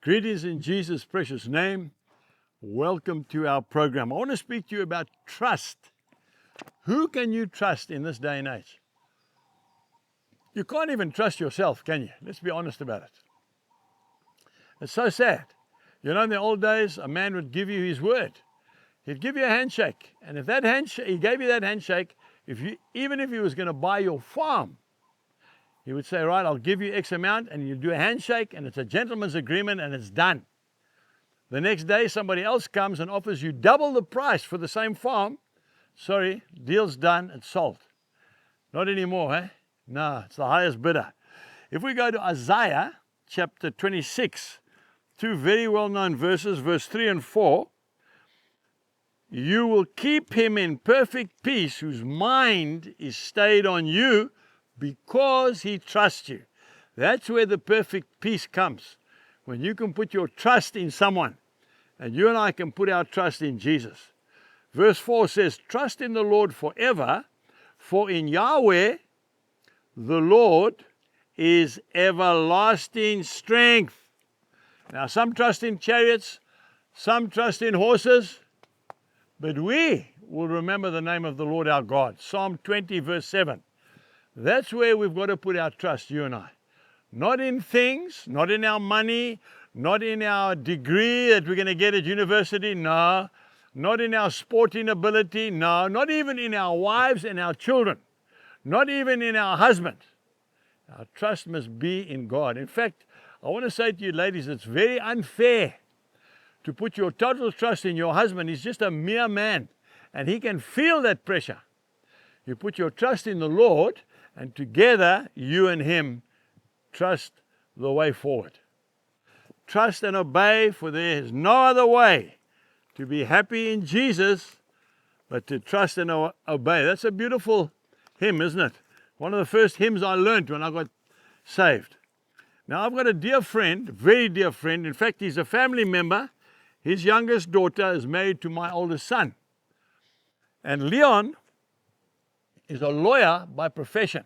Greetings in Jesus' precious name. Welcome to our program. I want to speak to you about trust. Who can you trust in this day and age? You can't even trust yourself, can you? Let's be honest about it. It's so sad. You know, in the old days, a man would give you his word. He'd give you a handshake. And if that handshake, he gave you that handshake, even if he was going to buy your farm, he would say, right, I'll give you X amount, and you do a handshake, and it's a gentleman's agreement, and it's done. The next day, somebody else comes and offers you double the price for the same farm. Sorry, deal's done, it's sold. Not anymore, eh? No, it's the highest bidder. If we go to Isaiah chapter 26, two very well-known verses, verse 3 and 4, you will keep him in perfect peace whose mind is stayed on you because he trusts you. That's where the perfect peace comes. When you can put your trust in someone, and you and I can put our trust in Jesus. Verse 4 says, trust in the Lord forever, for in Yahweh the Lord is everlasting strength. Now some trust in chariots, some trust in horses, but we will remember the name of the Lord our God. Psalm 20 verse 7. That's where we've got to put our trust, you and I. Not in things, not in our money, not in our degree that we're going to get at university, no. Not in our sporting ability, no. Not even in our wives and our children. Not even in our husband. Our trust must be in God. In fact, I want to say to you ladies, it's very unfair to put your total trust in your husband. He's just a mere man, and he can feel that pressure. You put your trust in the Lord, and together, you and him trust the way forward. Trust and obey, for there is no other way to be happy in Jesus but to trust and obey. That's a beautiful hymn, isn't it? One of the first hymns I learned when I got saved. Now, I've got a dear friend, very dear friend. In fact, he's a family member. His youngest daughter is married to my oldest son. And Leon is a lawyer by profession.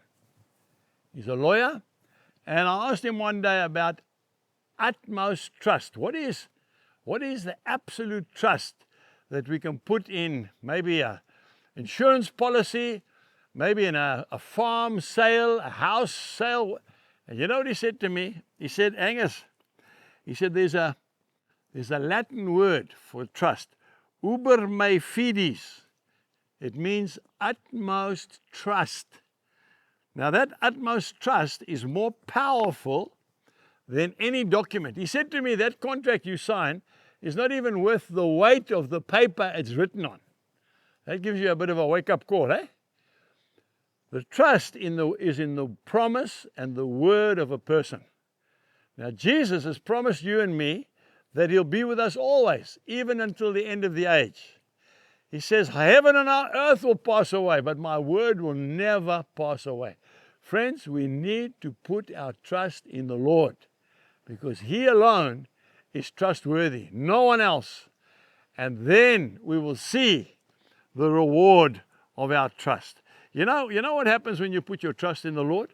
He's a lawyer, and I asked him one day about utmost trust. What is the absolute trust that we can put in maybe an insurance policy, maybe in a farm sale, a house sale? And you know what he said to me? He said, Angus, he said, there's a Latin word for trust, uber me fides. It means utmost trust. Now that utmost trust is more powerful than any document. He said to me, that contract you sign is not even worth the weight of the paper it's written on. That gives you a bit of a wake-up call, eh? The trust is in the promise and the word of a person. Now Jesus has promised you and me that he'll be with us always, even until the end of the age. He says, heaven and earth will pass away, but my word will never pass away. Friends, we need to put our trust in the Lord because he alone is trustworthy, no one else. And then we will see the reward of our trust. You know what happens when you put your trust in the Lord?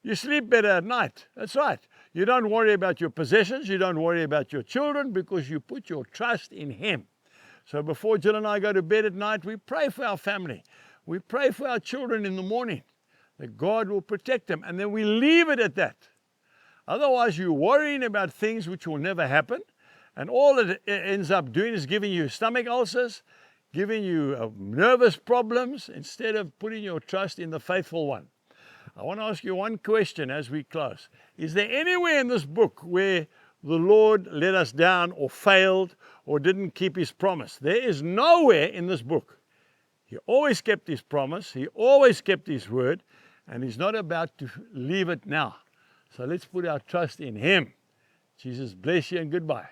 You sleep better at night. That's right. You don't worry about your possessions. You don't worry about your children because you put your trust in him. So before Jill and I go to bed at night, we pray for our family. We pray for our children in the morning, that God will protect them. And then we leave it at that. Otherwise, you're worrying about things which will never happen. And all it ends up doing is giving you stomach ulcers, giving you nervous problems, instead of putting your trust in the faithful one. I want to ask you one question as we close. Is there anywhere in this book where the Lord let us down or failed or didn't keep his promise? There is nowhere in this book. He always kept his promise. He always kept his word. And he's not about to leave it now. So let's put our trust in him. Jesus bless you and goodbye.